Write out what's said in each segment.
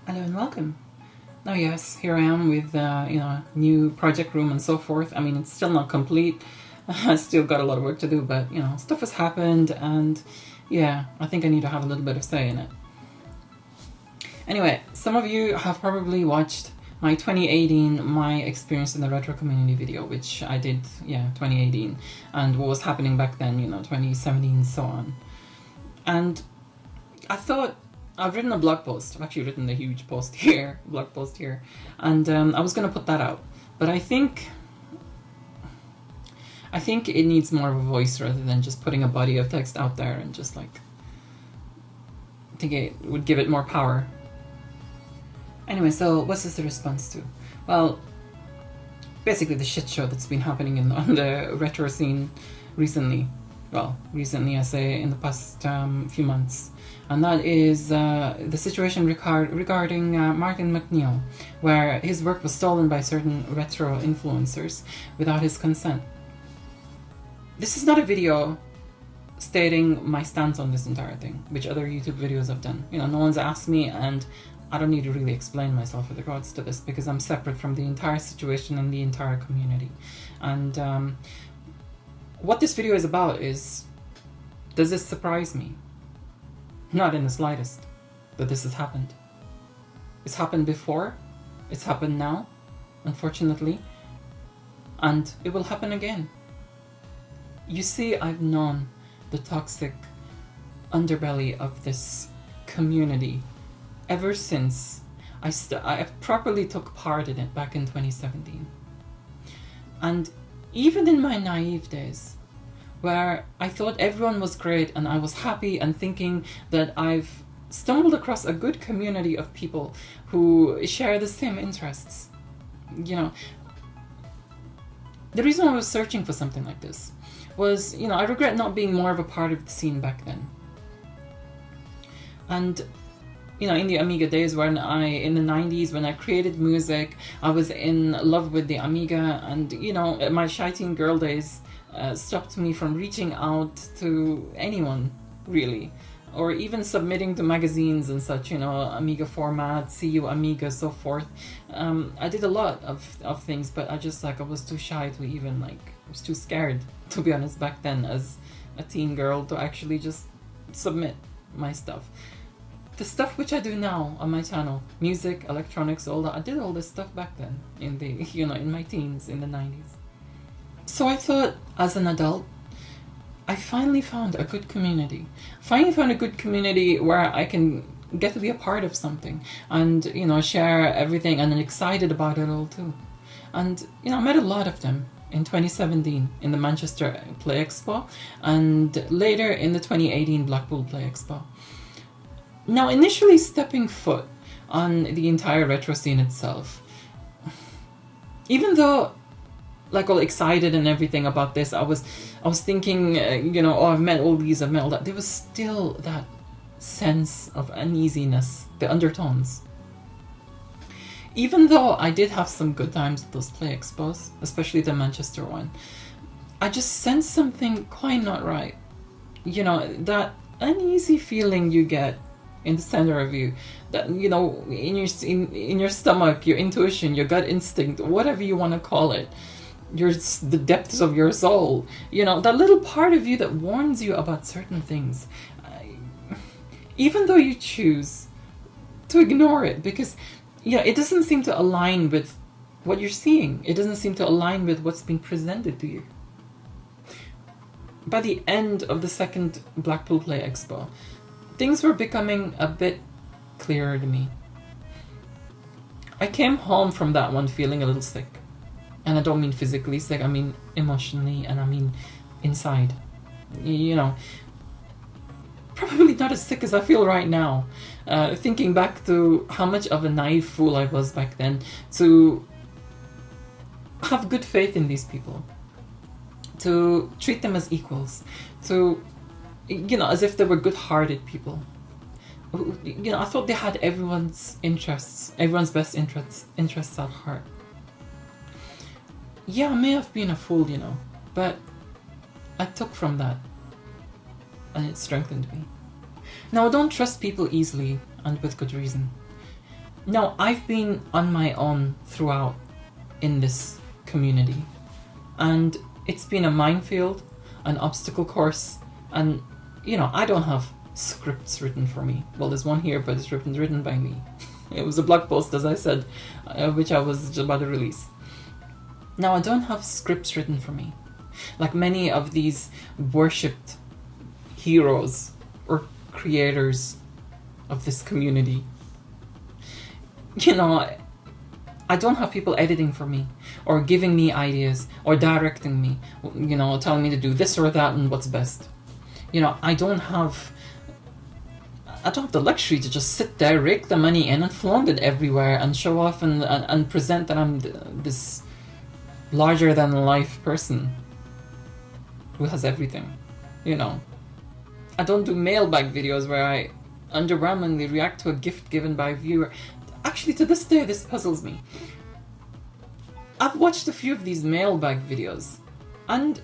Hello and welcome. Now yes, here I am with new project room and so forth. I mean, it's still not complete. I still got a lot of work to do, but stuff has happened, and yeah, I think I need to have a little bit of say in it. Anyway, some of you have probably watched my 2018 my experience in the retro community video, which I did 2018, and what was happening back then, 2017, so on. And I thought, I've written a blog post. I've actually written a huge post here, blog post here, and I was going to put that out. But I think it needs more of a voice rather than just putting a body of text out there, and just like, I think it would give it more power. Anyway, so what's this a response to? Well, basically the shit show that's been happening on the retro scene recently. Well, recently I say in the past few months. And that is the situation regarding Martin McNeil, where his work was stolen by certain retro influencers without his consent. This is not a video stating my stance on this entire thing, which other YouTube videos have done. No one's asked me, and I don't need to really explain myself with regards to this, because I'm separate from the entire situation and the entire community. And what this video is about is, does this surprise me? Not in the slightest that this has happened. It's happened before, it's happened now, unfortunately, and it will happen again. You see, I've known the toxic underbelly of this community ever since I properly took part in it back in 2017. And even in my naive days, where I thought everyone was great and I was happy and thinking that I've stumbled across a good community of people who share the same interests. The reason I was searching for something like this was, I regret not being more of a part of the scene back then. And in the Amiga days, in the 90s, when I created music, I was in love with the Amiga, and my shy teen girl days stopped me from reaching out to anyone, really, or even submitting to magazines and such, Amiga format, CU Amiga, so forth. I did a lot of things, but I was too shy to even, I was too scared, to be honest, back then as a teen girl, to actually just submit my stuff. The stuff which I do now on my channel, music, electronics, all that, I did all this stuff back then in the, in my teens, in the 90s. So I thought, as an adult, I finally found a good community. Finally found a good community where I can get to be a part of something and, share everything, and I'm excited about it all too. And, I met a lot of them in 2017 in the Manchester Play Expo, and later in the 2018 Blackpool Play Expo. Now, initially stepping foot on the entire retro scene itself, even though all excited and everything about this, I was thinking, I've met all these, I've met all that. There was still that sense of uneasiness, the undertones. Even though I did have some good times at those Play Expos, especially the Manchester one, I just sensed something quite not right. That uneasy feeling you get in the center of you, that in your stomach, your intuition, your gut instinct, whatever you want to call it, the depths of your soul, that little part of you that warns you about certain things, even though you choose to ignore it, because it doesn't seem to align with what you're seeing. It doesn't seem to align with what's being presented to you. By the end of the second Blackpool Play Expo, things were becoming a bit clearer to me. I came home from that one feeling a little sick. And I don't mean physically sick, I mean emotionally, and I mean inside. Probably not as sick as I feel right now. Thinking back to how much of a naive fool I was back then, to have good faith in these people, to treat them as equals, to, as if they were good-hearted people. I thought they had everyone's best interests at heart. Yeah, I may have been a fool, but I took from that, and it strengthened me. Now, I don't trust people easily, and with good reason. Now, I've been on my own throughout in this community, and it's been a minefield, an obstacle course, and you know, I don't have scripts written for me. Well, there's one here, but it's written by me. It was a blog post, as I said, which I was just about to release. Now, I don't have scripts written for me, like many of these worshipped heroes or creators of this community. You know, I don't have people editing for me, or giving me ideas, or directing me, you know, telling me to do this or that and what's best. You know, I don't have the luxury to just sit there, rake the money in and flaunt it everywhere and show off and present that I'm this larger than life person who has everything, you know. I don't do mailbag videos where I underwhelmingly react to a gift given by a viewer. Actually, to this day, this puzzles me. I've watched a few of these mailbag videos, and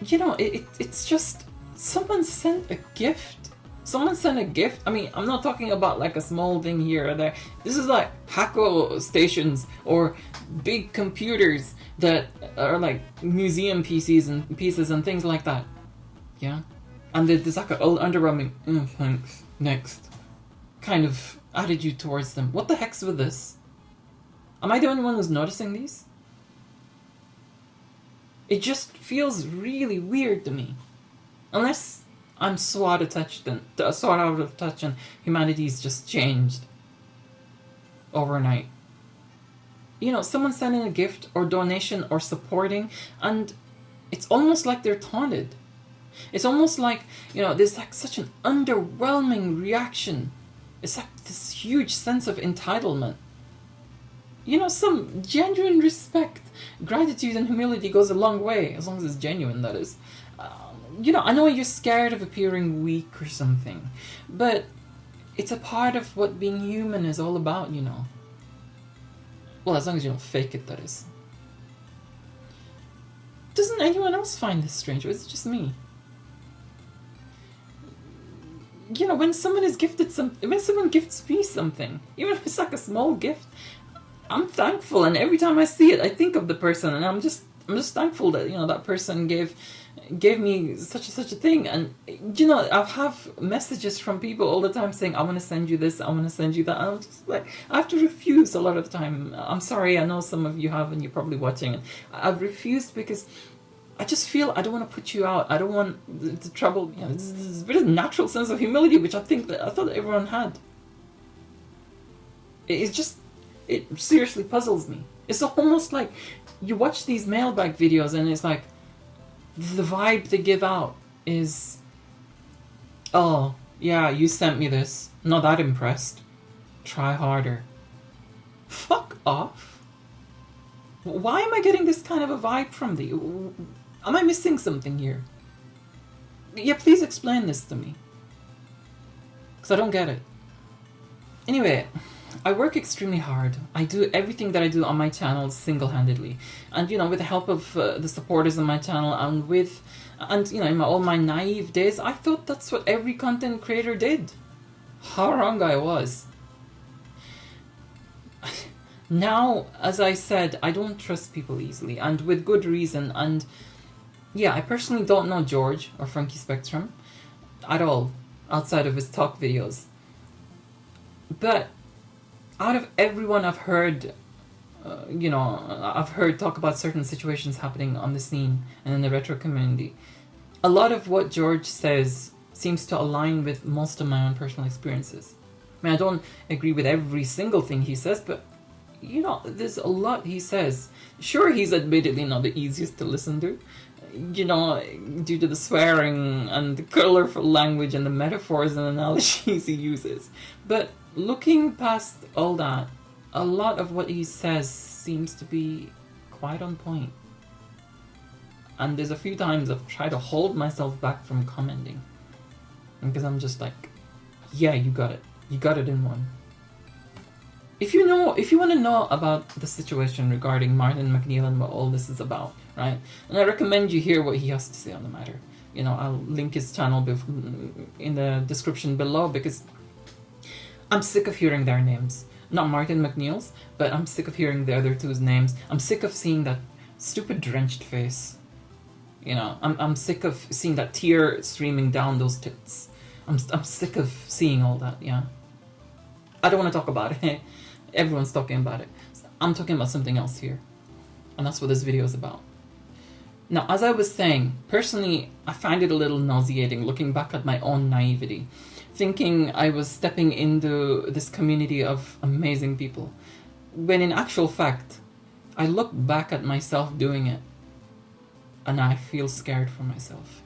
you know, it's just someone sent a gift. Someone sent a gift. I mean, I'm not talking about like a small thing here or there. This is like Hako stations or big computers that are like museum pieces and things like that. Yeah, and there's like an old underwhelming, thanks, next kind of attitude towards them. What the heck's with this? Am I the only one who's noticing these? It just feels really weird to me. Unless I'm so out of touch and humanity's just changed overnight. You know, someone sending a gift or donation or supporting, and it's almost like they're taunted. It's almost like, you know, there's like such an underwhelming reaction. It's like this huge sense of entitlement. You know, some genuine respect, gratitude and humility goes a long way, as long as it's genuine, that is. You know, I know you're scared of appearing weak or something, but it's a part of what being human is all about, you know. Well, as long as you don't fake it, that is. Doesn't anyone else find this strange, or is it just me? You know, when someone is gifted when someone gifts me something, even if it's like a small gift, I'm thankful, and every time I see it, I think of the person, and I'm just thankful that, you know, that person gave me such a thing. And you know, I have messages from people all the time saying, I want to send you this, I want to send you that, and I'm just like, I have to refuse a lot of the time. I'm sorry, I know some of you have, and you're probably watching, and I've refused because I just feel I don't want to put you out. I don't want the trouble. You know, this bit of natural sense of humility, which I thought everyone had. It seriously puzzles me. It's almost like you watch these mailbag videos, and it's like the vibe they give out is, oh yeah, you sent me this. Not that impressed. Try harder. Fuck off. Why am I getting this kind of a vibe from you? Am I missing something here? Yeah, please explain this to me, because I don't get it. Anyway, I work extremely hard. I do everything that I do on my channel single-handedly, and you know, with the help of the supporters on my channel, and you know, in all my naive days, I thought that's what every content creator did. How wrong I was. Now, as I said, I don't trust people easily, and with good reason. And yeah, I personally don't know George or Funky Spectrum at all, outside of his talk videos. But out of everyone I've heard, you know, I've heard talk about certain situations happening on the scene and in the retro community, a lot of what George says seems to align with most of my own personal experiences. I mean, I don't agree with every single thing he says, but you know, there's a lot he says. Sure, he's admittedly not the easiest to listen to, you know, due to the swearing and the colorful language and the metaphors and analogies he uses. But looking past all that, a lot of what he says seems to be quite on point. And there's a few times I've tried to hold myself back from commenting, because I'm just like, yeah, you got it. You got it in one. If you want to know about the situation regarding Martin McNeil and what all this is about, right? And I recommend you hear what he has to say on the matter. You know, I'll link his channel in the description below, because I'm sick of hearing their names. Not Martin McNeil's, but I'm sick of hearing the other two's names. I'm sick of seeing that stupid drenched face. You know, I'm sick of seeing that tear streaming down those tits. I'm sick of seeing all that, yeah. I don't want to talk about it. Everyone's talking about it. I'm talking about something else here. And that's what this video is about. Now, as I was saying, personally, I find it a little nauseating looking back at my own naivety, thinking I was stepping into this community of amazing people, when in actual fact, I look back at myself doing it, and I feel scared for myself.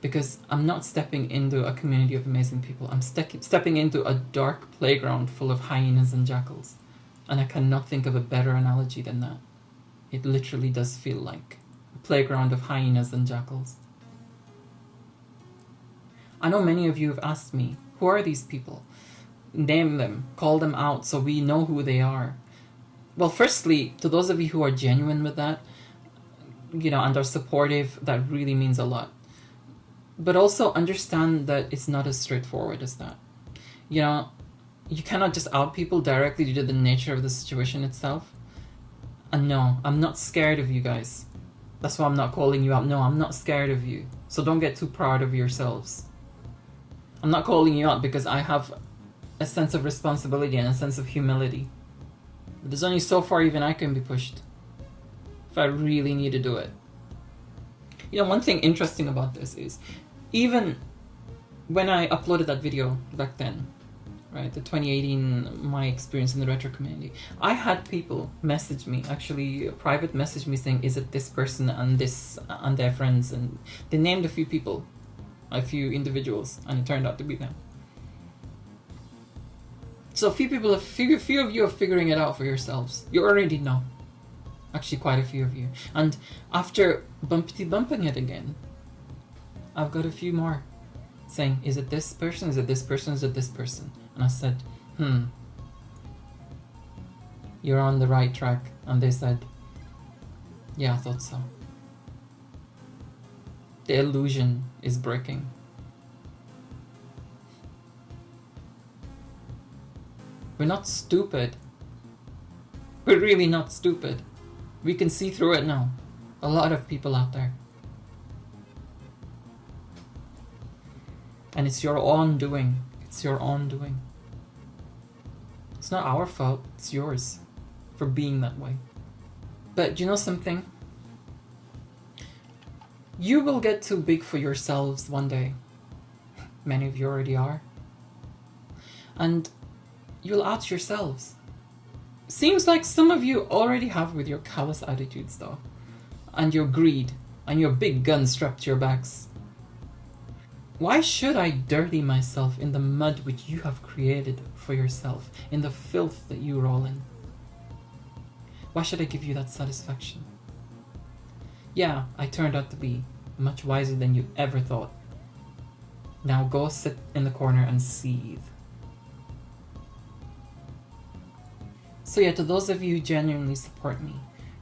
Because I'm not stepping into a community of amazing people. I'm stepping into a dark playground full of hyenas and jackals. And I cannot think of a better analogy than that. It literally does feel like a playground of hyenas and jackals. I know many of you have asked me, who are these people? Name them, call them out so we know who they are. Well, firstly, to those of you who are genuine with that, you know, and are supportive, that really means a lot. But also understand that it's not as straightforward as that. You know, you cannot just out people directly due to the nature of the situation itself. And no, I'm not scared of you guys. That's why I'm not calling you out. No, I'm not scared of you. So don't get too proud of yourselves. I'm not calling you out because I have a sense of responsibility and a sense of humility. But there's only so far even I can be pushed if I really need to do it. You know, one thing interesting about this is, even when I uploaded that video back then, right, the 2018, my experience in the retro community, I had people message me, actually private message me saying, is it this person and this and their friends? And they named a few people, a few individuals, and it turned out to be them. So a few of you are figuring it out for yourselves. You already know. Actually, quite a few of you. And after bumping it again, I've got a few more saying, is it this person? Is it this person? Is it this person? And I said, you're on the right track. And they said, yeah, I thought so. The illusion is breaking. We're not stupid. We're really not stupid. We can see through it now. A lot of people out there. And it's your own doing. It's your own doing. It's not our fault. It's yours for being that way. But you know something? You will get too big for yourselves one day. Many of you already are. And you'll out yourselves. Seems like some of you already have with your callous attitudes though. And your greed. And your big guns strapped to your backs. Why should I dirty myself in the mud which you have created for yourself? In the filth that you roll in? Why should I give you that satisfaction? Yeah, I turned out to be much wiser than you ever thought. Now go sit in the corner and seethe. So yeah, to those of you who genuinely support me,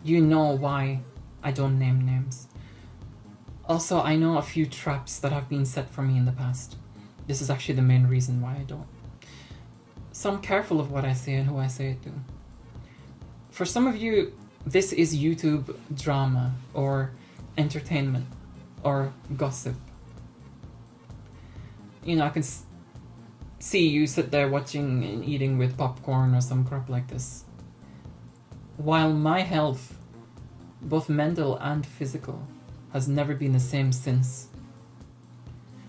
you know why I don't name names. Also, I know a few traps that have been set for me in the past. This is actually the main reason why I don't. So I'm careful of what I say and who I say it to. For some of you, this is YouTube drama or entertainment or gossip. You know, I can see you sit there watching and eating with popcorn or some crap like this. While my health, both mental and physical, has never been the same since.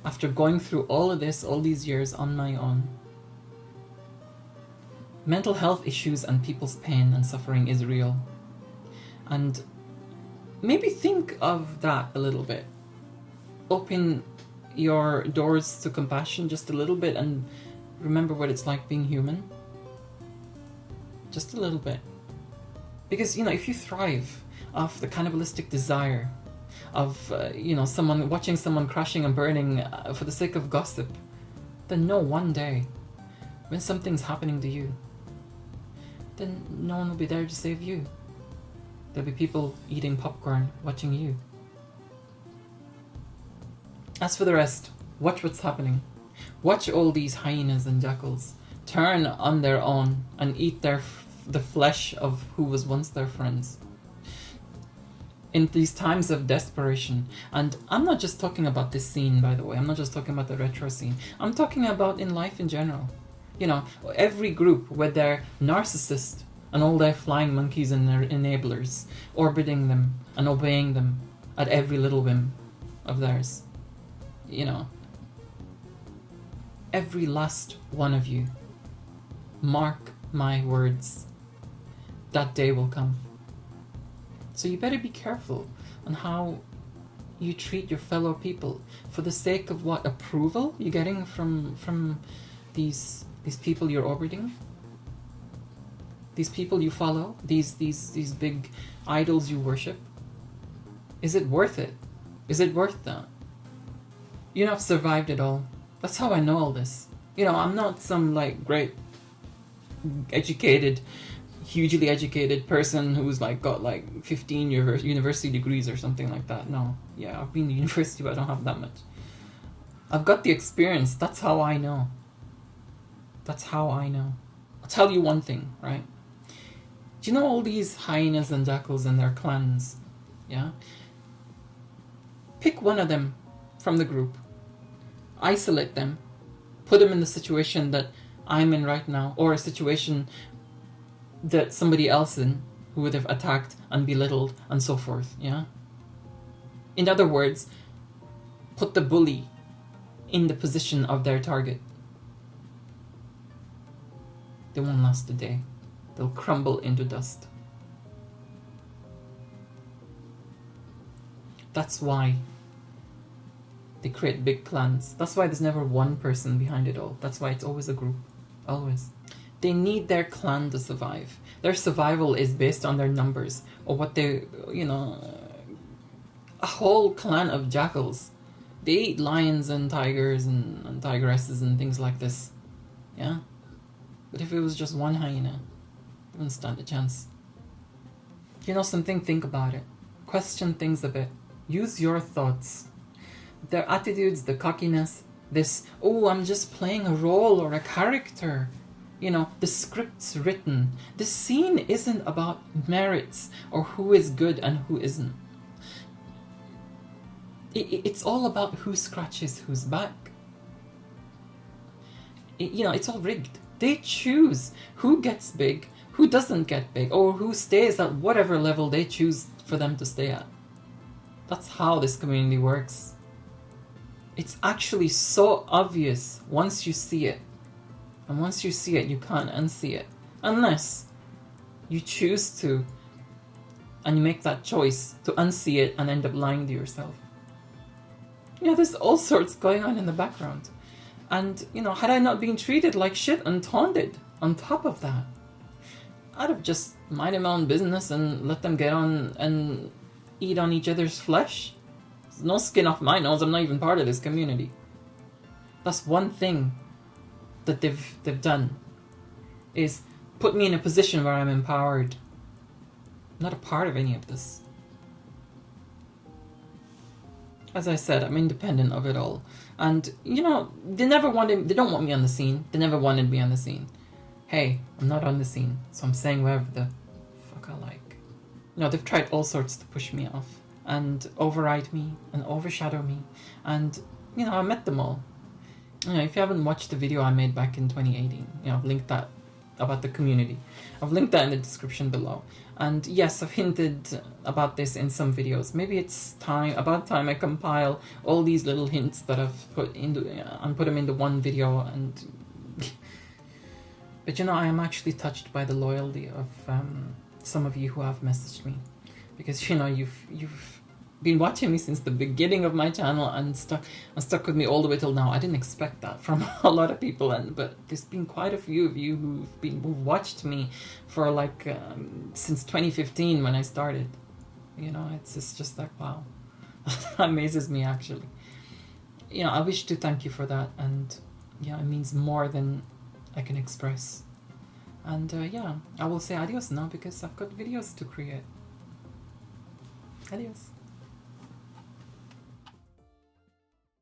After going through all of this, all these years on my own, mental health issues and people's pain and suffering is real. And maybe think of that a little bit. Open your doors to compassion just a little bit and remember what it's like being human. Just a little bit. Because, you know, if you thrive off the cannibalistic desire of, watching someone crashing and burning for the sake of gossip, then know one day, when something's happening to you, then no one will be there to save you. There'll be people eating popcorn, watching you. As for the rest, watch what's happening. Watch all these hyenas and jackals turn on their own and eat the flesh of who was once their friends. In these times of desperation. And I'm not just talking about this scene, by the way. I'm not just talking about the retro scene. I'm talking about in life in general. You know, every group with their narcissist and all their flying monkeys and their enablers orbiting them and obeying them at every little whim of theirs. You know, every last one of you, mark my words, that day will come. So you better be careful on how you treat your fellow people for the sake of what approval you're getting from these people you're orbiting, these people you follow, these big idols you worship. Is it worth it? Is it worth that? You know, I've survived it all. That's how I know all this. You know, I'm not some like great educated, hugely educated person who's like got like 15 university degrees or something like that. No, yeah, I've been to university, but I don't have that much. I've got the experience. That's how I know. That's how I know. I'll tell you one thing, right? Do you know all these hyenas and jackals and their clans? Yeah? Pick one of them from the group. Isolate them. Put them in the situation that I'm in right now, or a situation that somebody else in who would have attacked and belittled and so forth, yeah? In other words, put the bully in the position of their target. They won't last a day. They'll crumble into dust. That's why they create big clans. That's why there's never one person behind it all. That's why it's always a group. Always. They need their clan to survive. Their survival is based on their numbers, or what they, you know, a whole clan of jackals. They eat lions and tigers and tigresses and things like this. Yeah? But if it was just one hyena, they wouldn't stand a chance. You know something? Think about it. Question things a bit. Use your thoughts. Their attitudes, the cockiness, this, oh, I'm just playing a role or a character. You know, the script's written. The scene isn't about merits or who is good and who isn't. It's all about who scratches whose back. You know, it's all rigged. They choose who gets big, who doesn't get big, or who stays at whatever level they choose for them to stay at. That's how this community works. It's actually so obvious once you see it. And once you see it, you can't unsee it. Unless you choose to, and you make that choice to unsee it and end up lying to yourself. You know, there's all sorts going on in the background. And, you know, had I not been treated like shit and taunted on top of that, I'd have just minded my own business and let them get on and eat on each other's flesh. There's no skin off my nose. I'm not even part of this community. That's one thing that they've done, is put me in a position where I'm empowered. I'm not a part of any of this. As I said, I'm independent of it all. And, you know, they don't want me on the scene. They never wanted me on the scene. Hey, I'm not on the scene, so I'm saying whatever the fuck I like. You know, they've tried all sorts to push me off and override me and overshadow me. And, you know, I met them all. You know, if you haven't watched the video I made back in 2018, you know, I've linked that about the community. I've linked that in the description below. And yes, I've hinted about this in some videos. Maybe it's about time I compile all these little hints that I've put into and put them into one video. And but you know, I am actually touched by the loyalty of some of you who have messaged me, because you know you've been watching me since the beginning of my channel and stuck with me all the way till now. I didn't expect that from a lot of people, but there's been quite a few of you who've watched me for like since 2015 when I started. You know, it's just like, wow. That amazes me, actually. You know, I wish to thank you for that, and yeah, it means more than I can express. And yeah, I will say adios now because I've got videos to create. Adios.